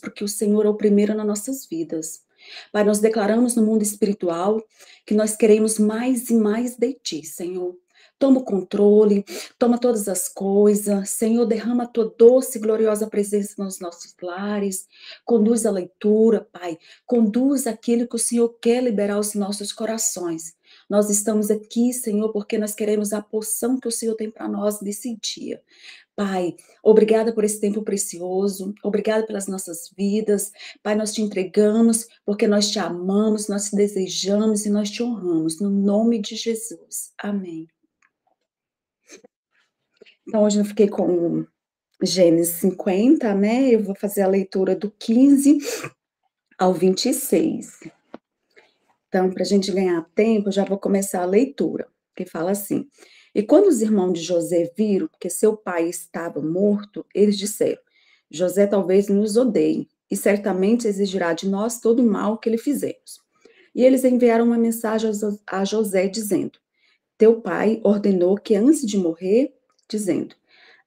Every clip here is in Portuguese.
porque o Senhor é o primeiro nas nossas vidas. Pai, nós declaramos no mundo espiritual que nós queremos mais e mais de Ti, Senhor. Toma o controle, toma todas as coisas, Senhor, derrama a Tua doce e gloriosa presença nos nossos lares, conduz a leitura, Pai, conduz aquilo que o Senhor quer liberar aos nossos corações. Nós estamos aqui, Senhor, porque nós queremos a porção que o Senhor tem para nós nesse dia. Pai, obrigada por esse tempo precioso, obrigada pelas nossas vidas. Pai, nós te entregamos porque nós te amamos, nós te desejamos e nós te honramos, no nome de Jesus. Amém. Então, hoje eu fiquei com Gênesis 50, né? Eu vou fazer a leitura do 15 ao 26. Então, para a gente ganhar tempo, eu já vou começar a leitura, que fala assim: E quando os irmãos de José viram que seu pai estava morto, eles disseram: José talvez nos odeie, e certamente exigirá de nós todo o mal que lhe fizemos. E eles enviaram uma mensagem a José, dizendo: Teu pai ordenou que antes de morrer, dizendo: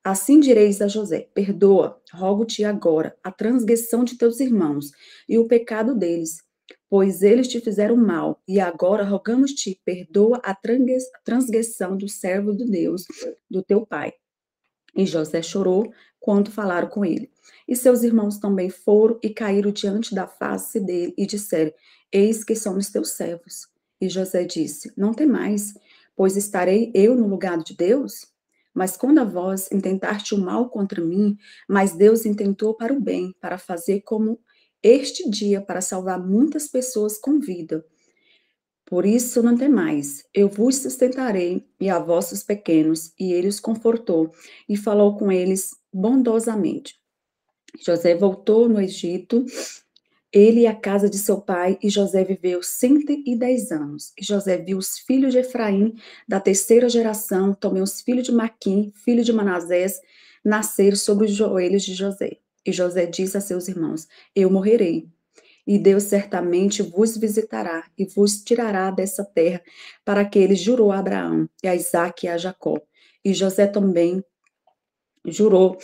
Assim direis a José: Perdoa, rogo-te agora, a transgressão de teus irmãos e o pecado deles, pois eles te fizeram mal, e agora rogamos-te: perdoa a transgressão do servo de Deus, do teu pai. E José chorou quando falaram com ele. E seus irmãos também foram e caíram diante da face dele e disseram: Eis que somos teus servos. E José disse: Não temais, pois estarei eu no lugar de Deus? Mas quando a vós intentaste o mal contra mim, mas Deus intentou para o bem, para fazer como este dia, para salvar muitas pessoas com vida. Por isso não temais, eu vos sustentarei, e a vossos pequenos. E ele os confortou, e falou com eles bondosamente. José voltou no Egito, ele e a casa de seu pai, e José viveu 110 anos. E José viu os filhos de Efraim, da terceira geração, também os filhos de Maquim, filho de Manassés, nasceram sobre os joelhos de José. E José disse a seus irmãos: Eu morrerei, e Deus certamente vos visitará e vos tirará dessa terra, para que ele jurou a Abraão, e a Isaque e a Jacó. E José também jurou,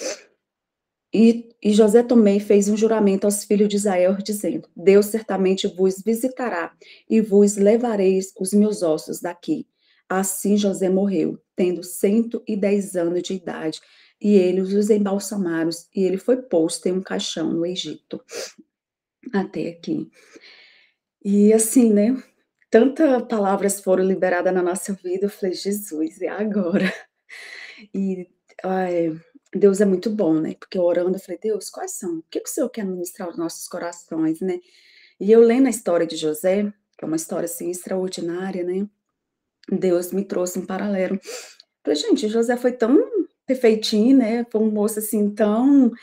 e José também fez um juramento aos filhos de Israel, dizendo: Deus certamente vos visitará e vos levareis os meus ossos daqui. Assim José morreu, tendo 110 anos de idade, e eles os embalsamaram, e ele foi posto em um caixão no Egito. Até aqui. E assim, né? Tantas palavras foram liberadas na nossa vida, eu falei, Jesus, e agora? E ai, Deus é muito bom, né? Porque eu orando, eu falei, Deus, quais são? O que o Senhor quer ministrar aos nossos corações, né? E eu lendo a história de José, que é uma história assim extraordinária, né? Deus me trouxe um paralelo. Falei, gente, José foi tão perfeitinho, né? Foi um moço assim tão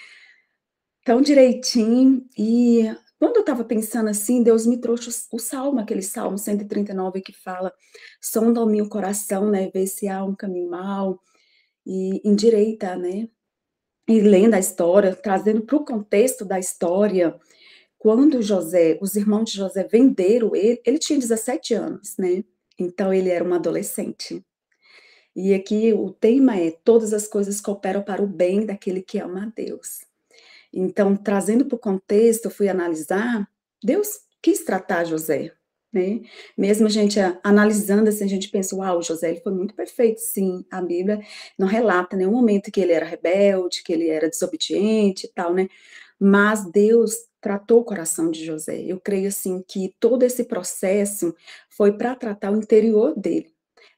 direitinho. E quando eu estava pensando assim, Deus me trouxe o salmo, aquele salmo 139 que fala: sonda o meu coração, né? Ver se há um caminho mau e endireita, né? E lendo a história, trazendo para o contexto da história, quando José, os irmãos de José venderam ele tinha 17 anos, né? Então ele era um adolescente. E aqui o tema é: todas as coisas cooperam para o bem daquele que ama a Deus. Então, trazendo para o contexto, eu fui analisar, Deus quis tratar José, né? Mesmo a gente analisando assim, a gente pensa, uau, José ele foi muito perfeito, sim, a Bíblia não relata nenhum momento que ele era rebelde, que ele era desobediente e tal, né? Mas Deus tratou o coração de José. Eu creio assim que todo esse processo foi para tratar o interior dele,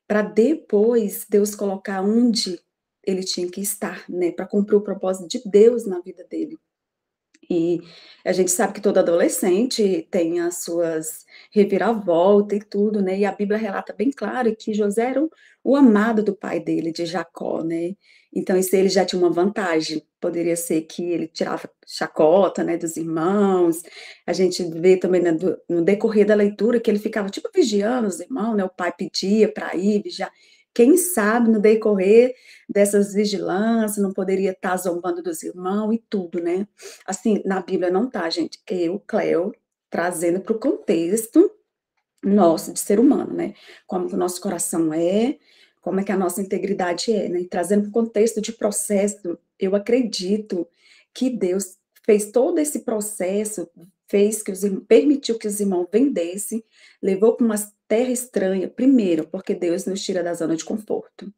para depois Deus colocar onde ele tinha que estar, né, para cumprir o propósito de Deus na vida dele. E a gente sabe que todo adolescente tem as suas reviravoltas e tudo, né? E a Bíblia relata bem claro que José era o amado do pai dele, de Jacó, né? Então, isso ele já tinha uma vantagem. Poderia ser que ele tirava chacota, né, dos irmãos. A gente vê também, né, no decorrer da leitura que ele ficava tipo vigiando os irmãos, né? O pai pedia para ir vigiar. Quem sabe no decorrer dessas vigilâncias não poderia estar zombando dos irmãos e tudo, né? Assim, na Bíblia não tá, gente. Eu, Cleo, trazendo para o contexto nosso de ser humano, né? Como que o nosso coração é, como é que a nossa integridade é, né? E trazendo para o contexto de processo, eu acredito que Deus fez todo esse processo, fez que permitiu que os irmãos vendessem, levou para uma terra estranha, primeiro, porque Deus nos tira da zona de conforto.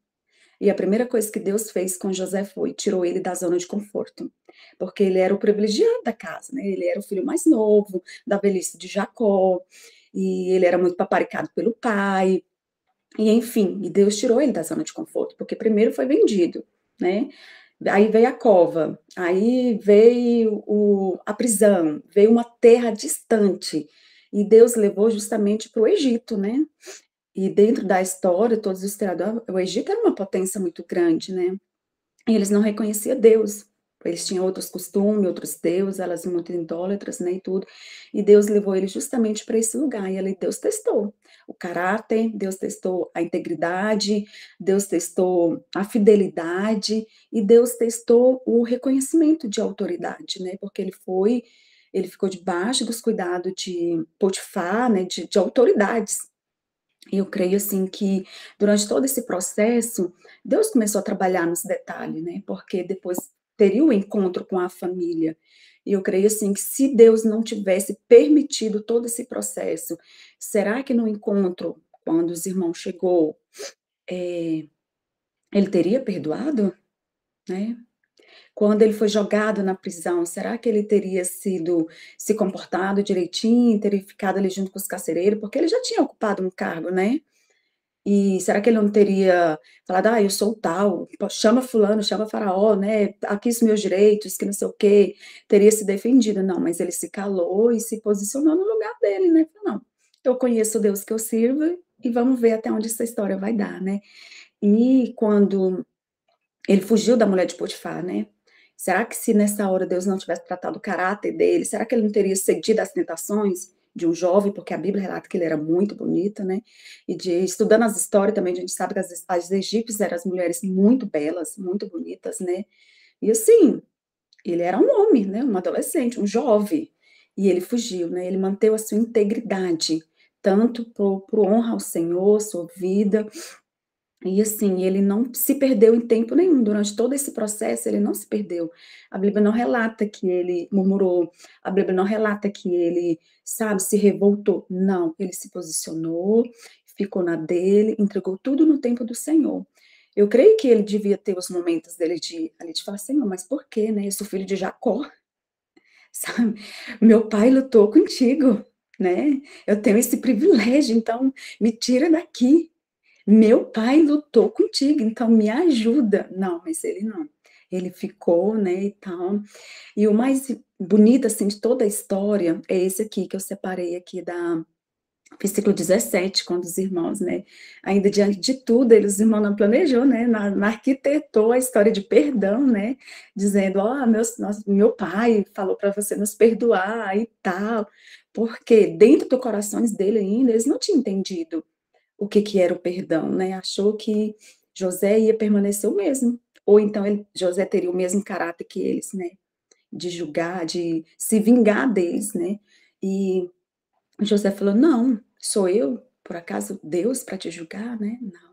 E a primeira coisa que Deus fez com José foi, tirou ele da zona de conforto, porque ele era o privilegiado da casa, né? Ele era o filho mais novo, da velhice de Jacó, e ele era muito paparicado pelo pai, e enfim, e Deus tirou ele da zona de conforto, porque primeiro foi vendido, né? Aí veio a cova, aí veio a prisão, veio uma terra distante, e Deus levou justamente para o Egito, né? E dentro da história, todos os historiadores, o Egito era uma potência muito grande, né? E eles não reconheciam Deus. Eles tinham outros costumes, outros deuses, elas muito idólatras, né, e tudo. E Deus levou eles justamente para esse lugar. E ali Deus testou o caráter, Deus testou a integridade, Deus testou a fidelidade e Deus testou o reconhecimento de autoridade, né? Porque ele ficou debaixo dos cuidados de Potifar, né, de autoridades. E eu creio, assim, que durante todo esse processo, Deus começou a trabalhar nos detalhes, né, porque depois teria o encontro com a família. E eu creio, assim, que se Deus não tivesse permitido todo esse processo, será que no encontro, quando os irmãos chegou, ele teria perdoado, né? Quando ele foi jogado na prisão, será que ele teria se comportado direitinho, teria ficado ali junto com os carcereiros? Porque ele já tinha ocupado um cargo, né? E será que ele não teria falado: "Ah, eu sou o tal, chama fulano, chama faraó, né, aqui os meus direitos, que não sei o quê", teria se defendido. Não, mas ele se calou e se posicionou no lugar dele, né, falou: "Não, eu conheço o Deus que eu sirvo e vamos ver até onde essa história vai dar", né. E quando ele fugiu da mulher de Potifar, né, será que se nessa hora Deus não tivesse tratado o caráter dele, será que ele não teria cedido às tentações de um jovem, porque a Bíblia relata que ele era muito bonito, né, e estudando as histórias também, a gente sabe que as egípcias eram as mulheres muito belas, muito bonitas, né, e assim, ele era um homem, né, um adolescente, um jovem, e ele fugiu, né, ele manteve a sua integridade, tanto por honra ao Senhor, sua vida, e assim, ele não se perdeu em tempo nenhum, durante todo esse processo ele não se perdeu. A Bíblia não relata que ele murmurou, a Bíblia não relata que ele, sabe, se revoltou. Não, ele se posicionou, ficou na dele, entregou tudo no tempo do Senhor. Eu creio que ele devia ter os momentos dele de falar: "Senhor, mas por quê, né? Eu sou filho de Jacó, sabe? Meu pai lutou contigo, né? Eu tenho esse privilégio, então me tira daqui. Meu pai lutou contigo, então me ajuda". Não, mas ele não. Ele ficou, né, e tal. E o mais bonito, assim, de toda a história é esse aqui que eu separei aqui da versículo 17, quando os irmãos, né, ainda diante de tudo, os irmãos não planejou, né, arquitetou a história de perdão, né, dizendo: "Ó, meu pai falou para você nos perdoar e tal", porque dentro do corações dele ainda, eles não tinham entendido o que que era o perdão, né, achou que José ia permanecer o mesmo, ou então José teria o mesmo caráter que eles, né, de julgar, de se vingar deles, né, e José falou: "Não, sou eu, por acaso Deus para te julgar, né, não".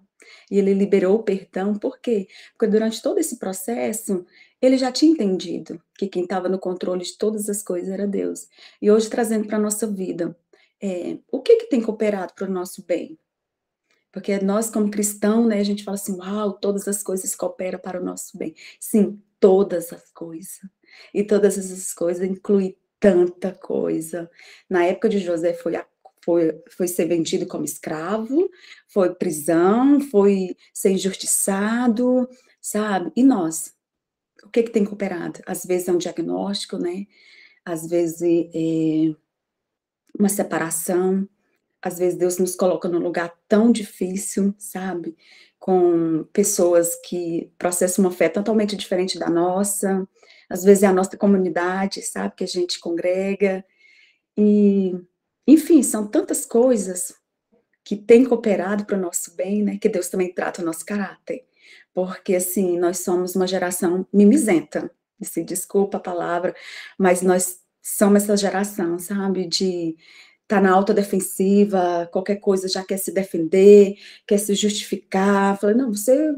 E ele liberou o perdão, por quê? Porque durante todo esse processo, ele já tinha entendido que quem estava no controle de todas as coisas era Deus. E hoje trazendo para a nossa vida, o que que tem cooperado para o nosso bem? Porque nós como cristão, né, a gente fala assim: "Uau, todas as coisas cooperam para o nosso bem". Sim, todas as coisas. E todas essas coisas inclui tanta coisa. Na época de José foi ser vendido como escravo, foi prisão, foi ser injustiçado, sabe. E nós? O que que tem cooperado? Às vezes é um diagnóstico, né, às vezes, uma separação, às vezes Deus nos coloca num lugar tão difícil, sabe, com pessoas que processam uma fé totalmente diferente da nossa, às vezes é a nossa comunidade, sabe, que a gente congrega, e, enfim, são tantas coisas que têm cooperado para o nosso bem, né, que Deus também trata o nosso caráter, porque, assim, nós somos uma geração mimizenta, se desculpa a palavra, mas nós somos essa geração, sabe, de tá na autodefensiva, qualquer coisa já quer se defender, quer se justificar, fala: "Não, você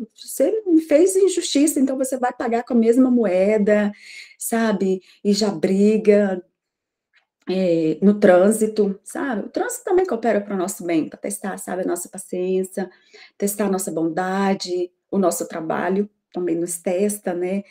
me fez injustiça, então você vai pagar com a mesma moeda", sabe, e já briga, no trânsito, sabe. O trânsito também coopera para o nosso bem, para testar, sabe, a nossa paciência, testar a nossa bondade, o nosso trabalho também nos testa, né.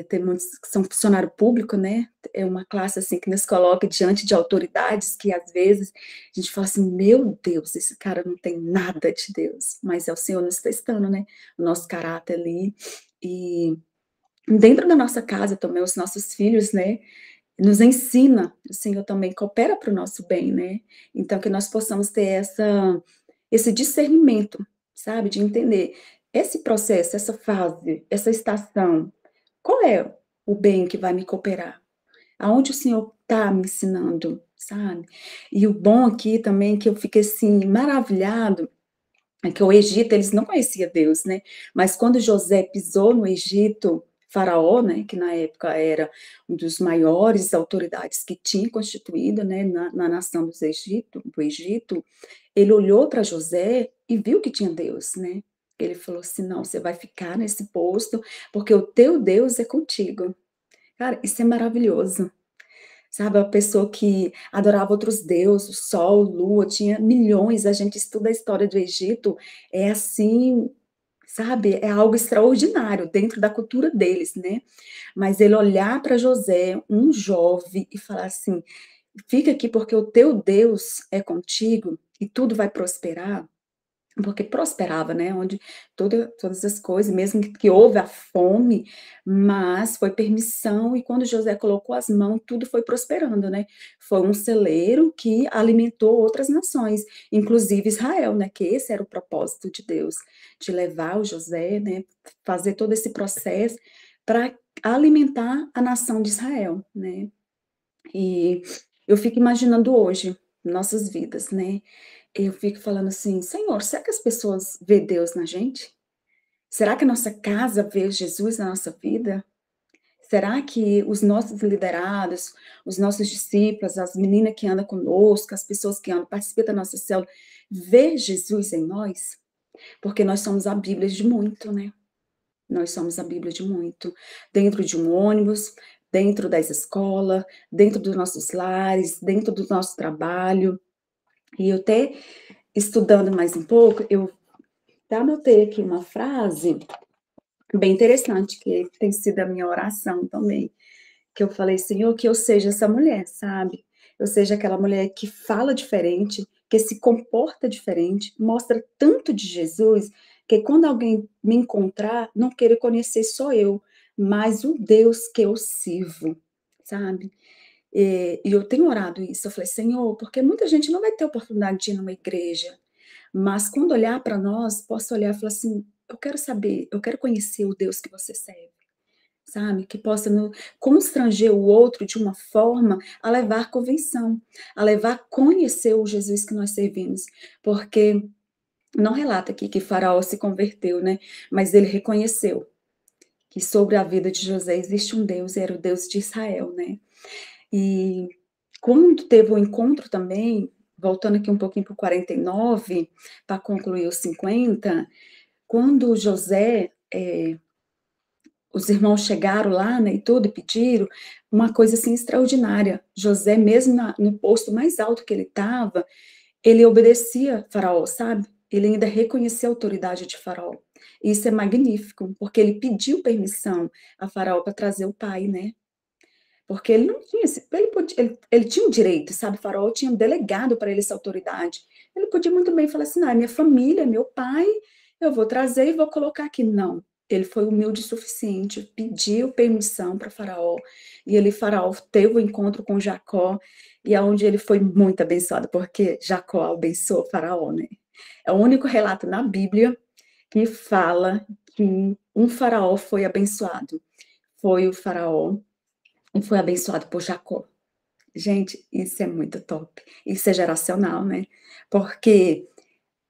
Tem muitos que são funcionário público, né, é uma classe, assim, que nos coloca diante de autoridades que, às vezes, a gente fala assim: "Meu Deus, esse cara não tem nada de Deus", mas é o Senhor nos testando, né, o nosso caráter ali. E dentro da nossa casa também, os nossos filhos, né, nos ensina, o Senhor também coopera para o nosso bem, né. Então que nós possamos ter esse discernimento, sabe, de entender esse processo, essa fase, essa estação, qual é o bem que vai me cooperar? Aonde o Senhor está me ensinando, sabe? E o bom aqui também que eu fiquei, assim, maravilhado, é que o Egito eles não conhecia Deus, né, mas quando José pisou no Egito, Faraó, né, que na época era um dos maiores autoridades que tinha constituído, né, na nação do Egito, ele olhou para José e viu que tinha Deus, né. Ele falou assim: "Não, você vai ficar nesse posto, porque o teu Deus é contigo". Cara, isso é maravilhoso, sabe, a pessoa que adorava outros deuses, sol, lua, tinha milhões, a gente estuda a história do Egito, é assim, sabe, é algo extraordinário dentro da cultura deles, né. Mas ele olhar para José, um jovem, e falar assim: "Fica aqui porque o teu Deus é contigo e tudo vai prosperar", porque prosperava, né, onde todas as coisas, mesmo que houve a fome, mas foi permissão e quando José colocou as mãos, tudo foi prosperando, né. Foi um celeiro que alimentou outras nações, inclusive Israel, né, que esse era o propósito de Deus, de levar o José, né, fazer todo esse processo para alimentar a nação de Israel, né. E eu fico imaginando hoje, nossas vidas, né, eu fico falando assim: "Senhor, será que as pessoas vê Deus na gente? Será que a nossa casa vê Jesus na nossa vida? Será que os nossos liderados, os nossos discípulos, as meninas que andam conosco, as pessoas que andam, participam da nossa célula, vê Jesus em nós?" Porque nós somos a Bíblia de muito, né. Nós somos a Bíblia de muito. Dentro de um ônibus, dentro das escolas, dentro dos nossos lares, dentro do nosso trabalho. E eu até estudando mais um pouco, eu até anotei aqui uma frase bem interessante, que tem sido a minha oração também, que eu falei: "Senhor, que eu seja essa mulher", sabe. Eu seja aquela mulher que fala diferente, que se comporta diferente, mostra tanto de Jesus, que quando alguém me encontrar, não queira conhecer só eu, mas o Deus que eu sirvo, sabe. E eu tenho orado isso, eu falei: "Senhor", porque muita gente não vai ter oportunidade de ir numa igreja, mas quando olhar para nós, possa olhar e falar assim: "Eu quero saber, eu quero conhecer o Deus que você serve", sabe, que possa no constranger o outro de uma forma a levar convenção, a levar a conhecer o Jesus que nós servimos, porque não relata aqui que Faraó se converteu, né, mas ele reconheceu que sobre a vida de José existe um Deus, e era o Deus de Israel, né. E quando teve o encontro também, voltando aqui um pouquinho para o 49, para concluir os 50, quando José, os irmãos chegaram lá, né, e tudo, e pediram, uma coisa, assim, extraordinária, José mesmo no posto mais alto que ele estava, ele obedecia Faraó, sabe, ele ainda reconhecia a autoridade de Faraó. Isso é magnífico, porque ele pediu permissão a Faraó para trazer o pai, né. Porque ele não tinha esse ele tinha o direito, sabe, o Faraó tinha delegado para ele essa autoridade. Ele podia muito bem falar assim: "Não, é minha família, é meu pai, eu vou trazer e vou colocar aqui". Não, ele foi humilde o suficiente, pediu permissão para Faraó, e ele Faraó teve o encontro com Jacó, e aonde ele foi muito abençoado, porque Jacó abençoou Faraó, né. É o único relato na Bíblia que fala que um Faraó foi abençoado. Foi o Faraó e foi abençoado por Jacó. Gente, isso é muito top. Isso é geracional, né. Porque,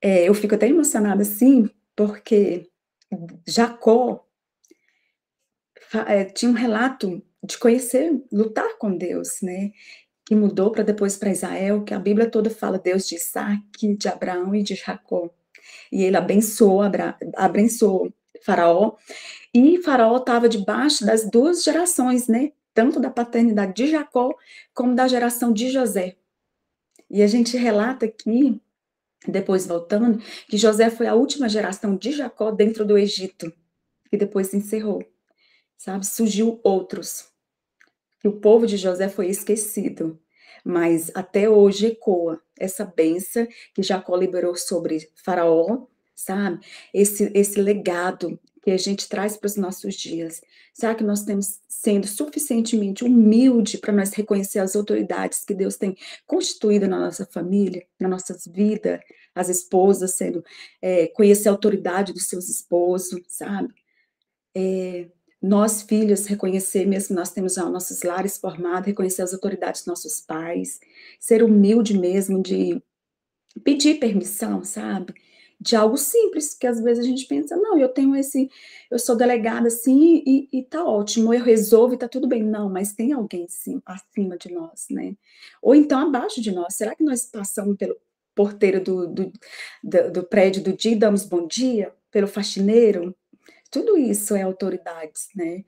eu fico até emocionada, assim, porque Jacó tinha um relato de conhecer, lutar com Deus, né. que mudou para depois para Israel, que a Bíblia toda fala Deus de Isaac, de Abraão e de Jacó. E ele abençoou Faraó, e Faraó estava debaixo das duas gerações, né? Tanto da paternidade de Jacó, como da geração de José. E a gente relata aqui, depois voltando, que José foi a última geração de Jacó dentro do Egito, que depois se encerrou, sabe? Surgiu outros, que o povo de José foi esquecido, mas até hoje ecoa essa bênção que Jacó liberou sobre Faraó, sabe? Esse legado que a gente traz para os nossos dias. Será que nós temos sendo suficientemente humilde para nós reconhecer as autoridades que Deus tem constituído na nossa família, nas nossas vidas, as esposas sendo, conhecer a autoridade dos seus esposos, sabe? Nós, filhos, reconhecer, mesmo que nós temos já nossos lares formados, reconhecer as autoridades dos nossos pais, ser humilde mesmo, de pedir permissão, sabe? De algo simples, que às vezes a gente pensa, não, eu sou delegada assim e tá ótimo, eu resolvo e tá tudo bem. Não, mas tem alguém sim, acima de nós, né? Ou então abaixo de nós. Será que nós passamos pelo porteiro do prédio do dia e damos bom dia? Pelo faxineiro? Tudo isso é autoridades, né?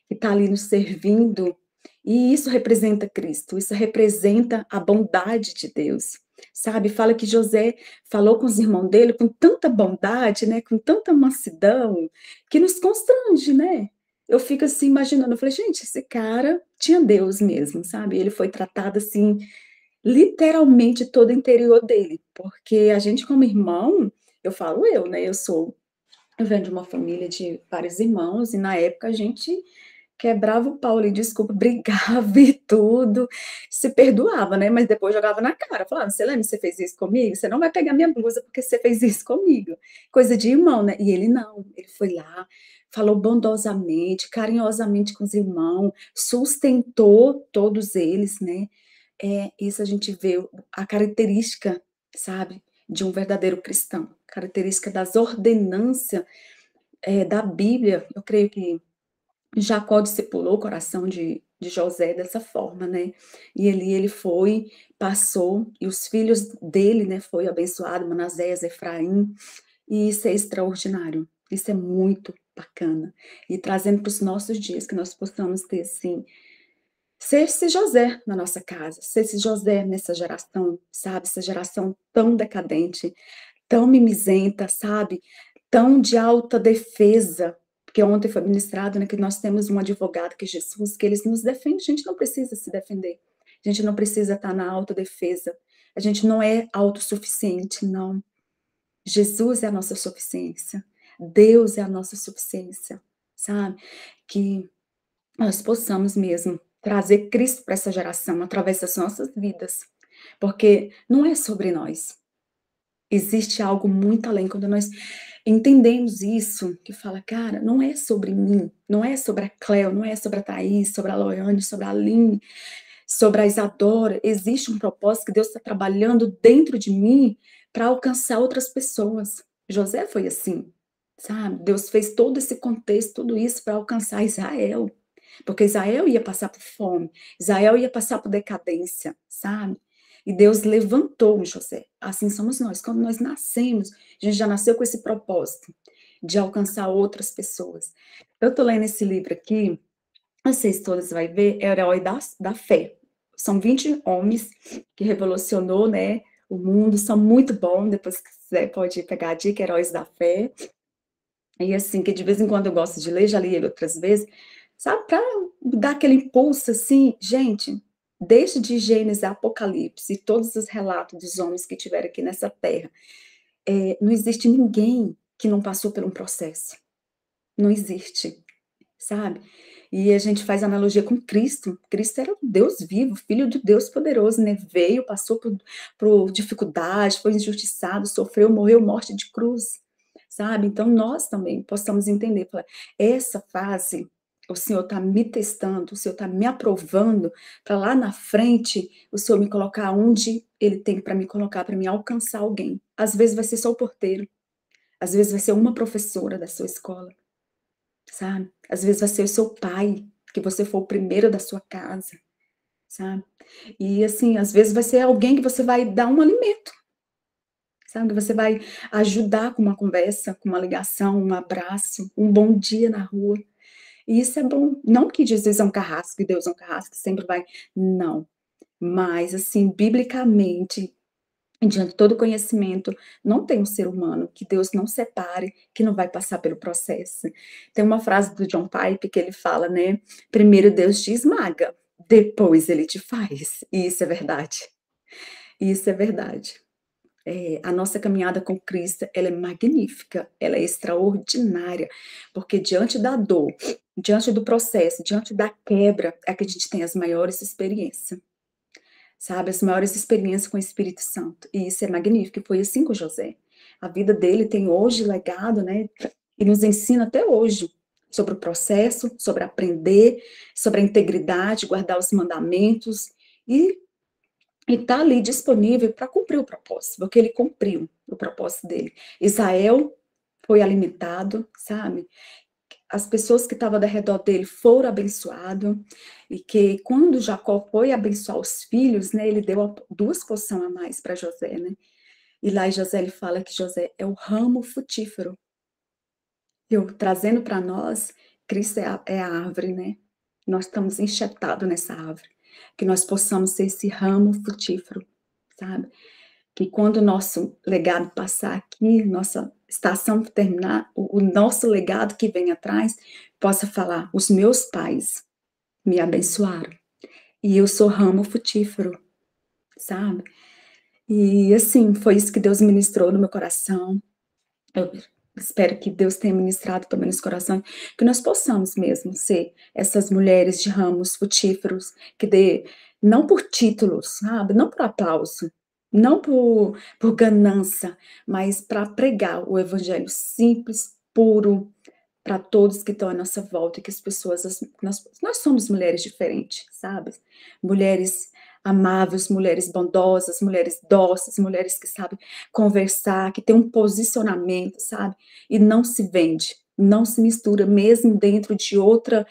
Que está ali nos servindo. E isso representa Cristo, isso representa a bondade de Deus, sabe? Fala que José falou com os irmãos dele com tanta bondade, né? Com tanta mansidão, que nos constrange, né? Eu fico assim imaginando, eu falei, gente, esse cara tinha Deus mesmo, sabe? Ele foi tratado assim, literalmente todo o interior dele, porque a gente como irmão, eu falo eu, né? Eu venho de uma família de vários irmãos, e na época a gente quebrava o pau ali, desculpa, brigava e tudo, se perdoava, né? Mas depois jogava na cara, falando: você lembra que você fez isso comigo? Você não vai pegar minha blusa porque você fez isso comigo. Coisa de irmão, né? E ele não, ele foi lá, falou bondosamente, carinhosamente com os irmãos, sustentou todos eles, né? Isso a gente vê a característica, sabe, de um verdadeiro cristão, característica das ordenanças da Bíblia. Eu creio que Jacó discipulou o coração de José dessa forma, né? E ele foi, passou, e os filhos dele, né, foi abençoado, Manassés, Efraim, e isso é extraordinário, isso é muito bacana. E trazendo para os nossos dias, que nós possamos ter, assim, ser esse José na nossa casa, ser esse José nessa geração, sabe? Essa geração tão decadente, tão mimizenta, sabe? Tão de alta defesa, porque ontem foi ministrado, né, que nós temos um advogado, que é Jesus, que ele nos defende. A gente não precisa se defender, a gente não precisa estar na autodefesa, a gente não é autossuficiente, não. Jesus é a nossa suficiência, Deus é a nossa suficiência, sabe? Que nós possamos mesmo trazer Cristo para essa geração através das nossas vidas, porque não é sobre nós. Existe algo muito além. Quando nós entendemos isso, que fala, cara, não é sobre mim, não é sobre a Cleo, não é sobre a Thaís, sobre a Loiane, sobre a Aline, sobre a Isadora. Existe um propósito que Deus está trabalhando dentro de mim para alcançar outras pessoas. José foi assim, sabe? Deus fez todo esse contexto, tudo isso para alcançar Israel, porque Israel ia passar por fome, Israel ia passar por decadência, sabe? E Deus levantou José. Assim somos nós. Quando nós nascemos, a gente já nasceu com esse propósito de alcançar outras pessoas. Eu estou lendo esse livro aqui, não sei se todos vai ver, é o Herói da Fé. São 20 homens que revolucionou, né, o mundo, são muito bons. Depois, se quiser, pode pegar a dica, Heróis da Fé. E assim, que de vez em quando eu gosto de ler, já li ele outras vezes, sabe, para dar aquele impulso assim, gente, desde de Gênesis a Apocalipse, e todos os relatos dos homens que tiveram aqui nessa terra, não existe ninguém que não passou por um processo, não existe, sabe? E a gente faz analogia com Cristo. Cristo era o Deus vivo, filho de Deus poderoso, né? Veio, passou por dificuldade, foi injustiçado, sofreu, morreu morte de cruz, sabe? Então nós também possamos entender, falar, essa fase o Senhor está me testando, o Senhor está me aprovando, para lá na frente o Senhor me colocar onde Ele tem para me colocar, para me alcançar alguém. Às vezes vai ser só o porteiro, às vezes vai ser uma professora da sua escola, sabe? Às vezes vai ser o seu pai, que você foi o primeiro da sua casa, sabe. E, assim, às vezes vai ser alguém que você vai dar um alimento, sabe, você vai ajudar com uma conversa, com uma ligação, um abraço, um bom dia na rua, e isso é bom. Não que Jesus é um carrasco e Deus é um carrasco que sempre vai não, mas, assim, biblicamente, diante de todo conhecimento, não tem um ser humano que Deus não separe, que não vai passar pelo processo. Tem uma frase do John Piper que ele fala, né: "Primeiro Deus te esmaga, depois ele te faz", e isso é verdade, isso é verdade. A nossa caminhada com Cristo, ela é magnífica, ela é extraordinária, porque diante da dor, diante do processo, diante da quebra, é que a gente tem as maiores experiências. Sabe, as maiores experiências com o Espírito Santo, e isso é magnífico, e foi assim com José. A vida dele tem hoje legado, né, e nos ensina até hoje sobre o processo, sobre aprender, sobre a integridade, guardar os mandamentos e tá ali disponível para cumprir o propósito, porque ele cumpriu o propósito dele. Israel foi alimentado, sabe, as pessoas que estavam ao redor dele foram abençoados, e que quando Jacó foi abençoar os filhos, né, ele deu 2 porções a mais para José, né. E lá em José ele fala que José é o ramo frutífero. Eu trazendo para nós, Cristo é a árvore, né. Nós estamos enxertados nessa árvore, que nós possamos ser esse ramo frutífero, sabe. Que quando o nosso legado passar aqui, nossa estação terminar, o nosso legado que vem atrás, possa falar: "Os meus pais me abençoaram, e eu sou ramo frutífero", sabe. E, assim, foi isso que Deus ministrou no meu coração. Eu espero que Deus tenha ministrado também nos corações, que nós possamos mesmo ser essas mulheres de ramos frutíferos, que dê não por títulos, sabe, não por aplauso, não por ganância, mas para pregar o evangelho simples, puro, para todos que estão à nossa volta e que as pessoas nós somos mulheres diferentes, sabe. Mulheres amáveis, mulheres bondosas, mulheres dóceis, mulheres que sabem conversar, que têm um posicionamento, sabe, e não se vende, não se mistura mesmo dentro de outro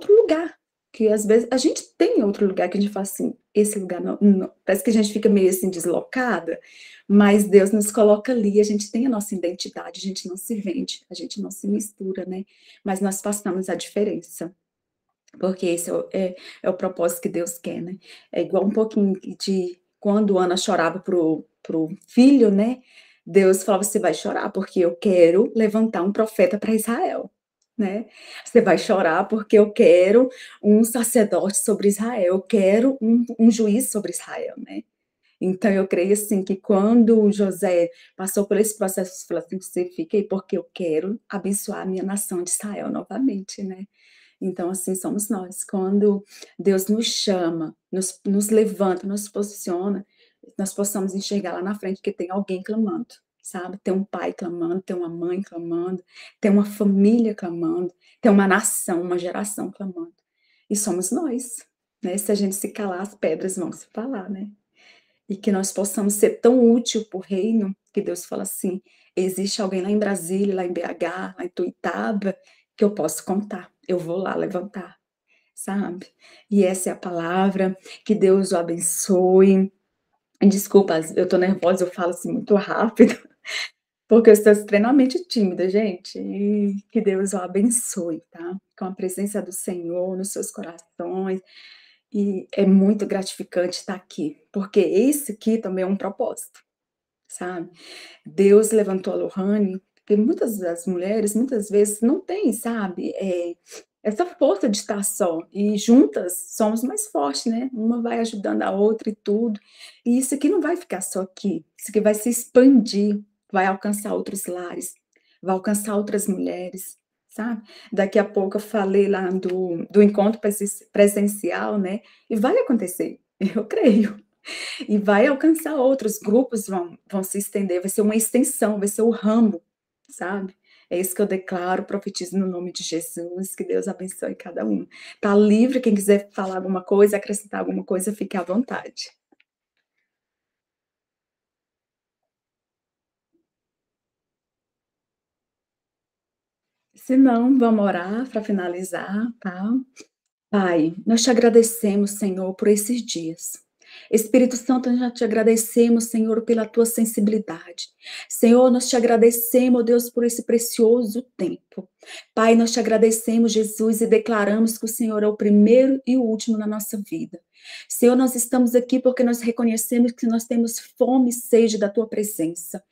lugar, que às vezes a gente tem outro lugar que a gente fala assim: "Esse lugar não", parece que a gente fica meio assim deslocada, mas Deus nos coloca ali, a gente tem a nossa identidade, a gente não se vende, a gente não se mistura, né, mas nós façamos a diferença, porque esse é o propósito que Deus quer, né. É igual um pouquinho de quando Ana chorava pro filho, né, Deus falava: "Você vai chorar, porque eu quero levantar um profeta para Israel", né. "Você vai chorar, porque eu quero um sacerdote sobre Israel, eu quero um juiz sobre Israel", né. Então eu creio, assim, que quando José passou por esse processo, ele falou assim: "Você fica aí, porque eu quero abençoar a minha nação de Israel novamente", né. Então, assim, somos nós. Quando Deus nos chama, nos levanta, nos posiciona, nós possamos enxergar lá na frente que tem alguém clamando, sabe. Tem um pai clamando, tem uma mãe clamando, tem uma família clamando, tem uma nação, uma geração clamando. E somos nós, né. Se a gente se calar, as pedras vão se falar, né. E que nós possamos ser tão útil para o reino, que Deus fala assim: "Existe alguém lá em Brasília, lá em BH, lá em Tuiutaba, que eu posso contar, eu vou lá levantar", sabe. E essa é a palavra, que Deus o abençoe. Desculpa, eu estou nervosa, eu falo assim muito rápido, porque eu estou extremamente tímida, gente, e que Deus o abençoe, tá. Com a presença do Senhor nos seus corações, e é muito gratificante estar aqui, porque esse aqui também é um propósito, sabe. Deus levantou a Lohane, porque muitas das mulheres, muitas vezes não têm, sabe, essa força de estar só, e juntas somos mais fortes, né, uma vai ajudando a outra e tudo. E isso aqui não vai ficar só aqui, isso aqui vai se expandir, vai alcançar outros lares, vai alcançar outras mulheres, sabe. Daqui a pouco eu falei lá do encontro presencial, né, e vai acontecer, eu creio. E vai alcançar outros grupos, vão se estender, vai ser uma extensão, vai ser o ramo, sabe. É isso que eu declaro, profetizo no nome de Jesus, que Deus abençoe cada um. Tá livre, quem quiser falar alguma coisa, acrescentar alguma coisa, fique à vontade. Se não, vamos orar para finalizar, tá. Pai, nós te agradecemos, Senhor, por esses dias. Espírito Santo, nós te agradecemos, Senhor, pela tua sensibilidade. Senhor, nós te agradecemos, ó Deus, por esse precioso tempo. Pai, nós te agradecemos, Jesus, e declaramos que o Senhor é o primeiro e o último na nossa vida. Senhor, nós estamos aqui porque nós reconhecemos que nós temos fome e sede da tua presença.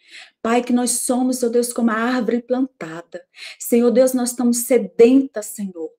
Pai, que nós somos, ó Deus, como a árvore plantada. Senhor Deus, nós estamos sedentas, Senhor.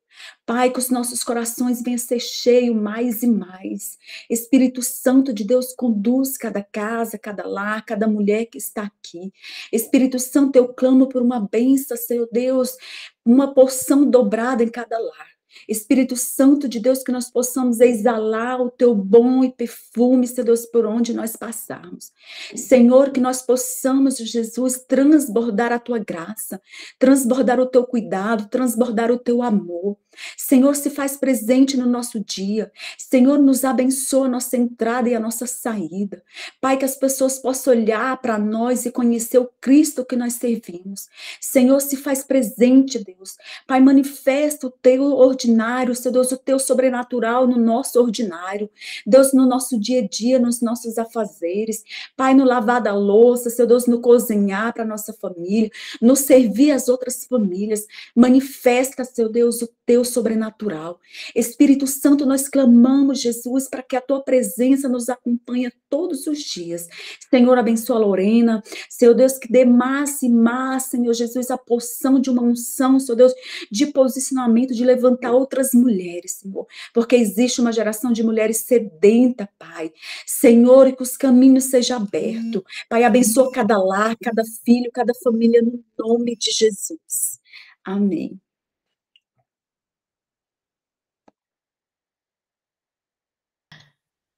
Pai, que os nossos corações venham ser cheios mais e mais. Espírito Santo de Deus, conduz cada casa, cada lar, cada mulher que está aqui. Espírito Santo, eu clamo por uma bênção, Senhor Deus, uma porção dobrada em cada lar. Espírito Santo de Deus, que nós possamos exalar o teu bom e perfume, Senhor Deus, por onde nós passarmos. Senhor, que nós possamos, Jesus, transbordar a tua graça, transbordar o teu cuidado, transbordar o teu amor. Senhor, se faz presente no nosso dia. Senhor, nos abençoa a nossa entrada e a nossa saída. Pai, que as pessoas possam olhar para nós e conhecer o Cristo que nós servimos. Senhor, se faz presente, Deus. Pai, manifesta o teu ordinário, Senhor Deus, o teu sobrenatural no nosso ordinário. Deus, no nosso dia a dia, nos nossos afazeres. Pai, no lavar da louça, Senhor Deus, no cozinhar para a nossa família, no servir as outras famílias. Manifesta, Senhor Deus, o teu sobrenatural. Espírito Santo, nós clamamos, Jesus, para que a tua presença nos acompanhe todos os dias. Senhor, abençoa a Lorena. Senhor Deus, que dê mais e mais, Senhor Jesus, a porção de uma unção, Senhor Deus, de posicionamento, de levantar outras mulheres, Senhor. Porque existe uma geração de mulheres sedenta, Pai. Senhor, e que os caminhos sejam abertos. Pai, abençoa cada lar, cada filho, cada família, no nome de Jesus. Amém.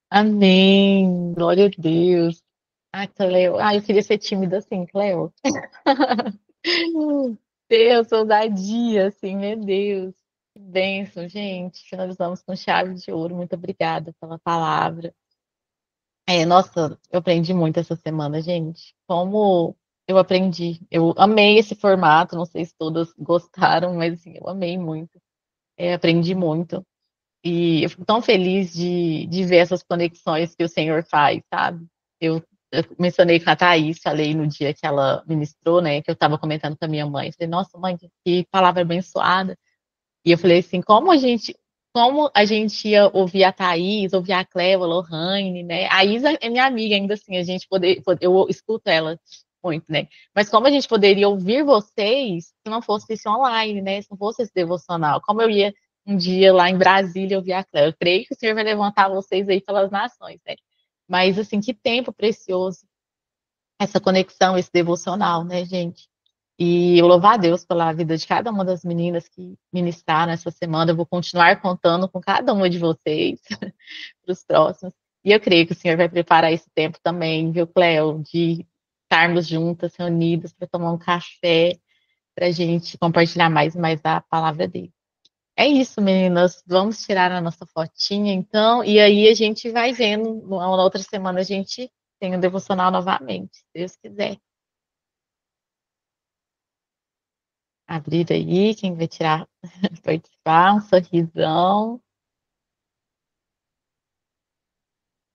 Amém. Glória a Deus. Ah, Cleo. Ah, eu queria ser tímida assim, Cleo. Deus, ousadia, assim, meu Deus. Que bênção, gente. Finalizamos com chave de ouro. Muito obrigada pela palavra. Nossa, eu aprendi muito essa semana, gente. Como eu aprendi. Eu amei esse formato. Não sei se todas gostaram, mas assim, eu amei muito. Aprendi muito. E eu fico tão feliz de ver essas conexões que o Senhor faz, sabe? Eu mencionei com a Thaís, falei no dia que ela ministrou, né? Que eu estava comentando com a minha mãe. Falei, nossa, mãe, que palavra abençoada. E eu falei assim, como a gente ia ouvir a Thaís, ouvir a Cleva, a Lohane, né? A Isa é minha amiga ainda assim, a gente eu escuto ela muito, né? Mas como a gente poderia ouvir vocês se não fosse esse online, né? Se não fosse esse devocional? Como eu ia um dia lá em Brasília ouvir a Cleva? Eu creio que o Senhor vai levantar vocês aí pelas nações, né? Mas assim, que tempo precioso essa conexão, esse devocional, né, gente? E eu louvar a Deus pela vida de cada uma das meninas que ministraram essa semana. Eu vou continuar contando com cada uma de vocês para os próximos. E eu creio que o Senhor vai preparar esse tempo também, viu, Cleo, de estarmos juntas, reunidas, para tomar um café, para a gente compartilhar mais e mais a palavra dele. É isso, meninas. Vamos tirar a nossa fotinha, então, e aí a gente vai vendo. Na outra semana a gente tem o devocional novamente, se Deus quiser. Abrir aí, quem vai tirar, participar, um sorrisão.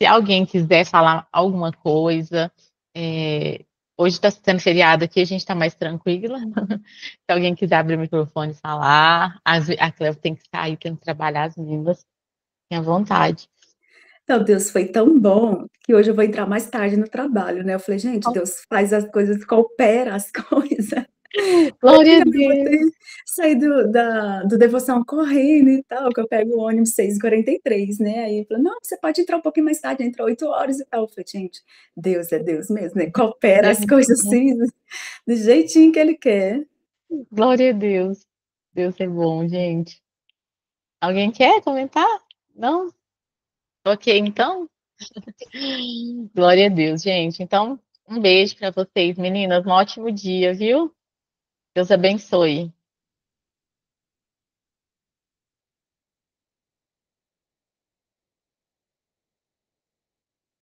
Se alguém quiser falar alguma coisa, hoje está sendo feriado aqui, a gente está mais tranquila. Se alguém quiser abrir o microfone e falar, a Cleo tem que sair, tem que trabalhar, as meninas, tenha vontade. Então, Deus foi tão bom que hoje eu vou entrar mais tarde no trabalho, né? Eu falei, gente, Deus faz as coisas, coopera as coisas. Glória a Eu vou ter Deus. saído do devoção correndo e tal, que eu pego o ônibus 6h43, né? Aí ele falou, não, você pode entrar um pouquinho mais tarde, entra 8 horas e tal. Eu falei, gente, Deus é Deus mesmo, né? Coopera as coisas assim, do jeitinho que ele quer. Glória a Deus. Deus é bom, gente. Alguém quer comentar? Não? Ok, então. Glória a Deus, gente. Então, um beijo para vocês, meninas. Um ótimo dia, viu? Deus abençoe.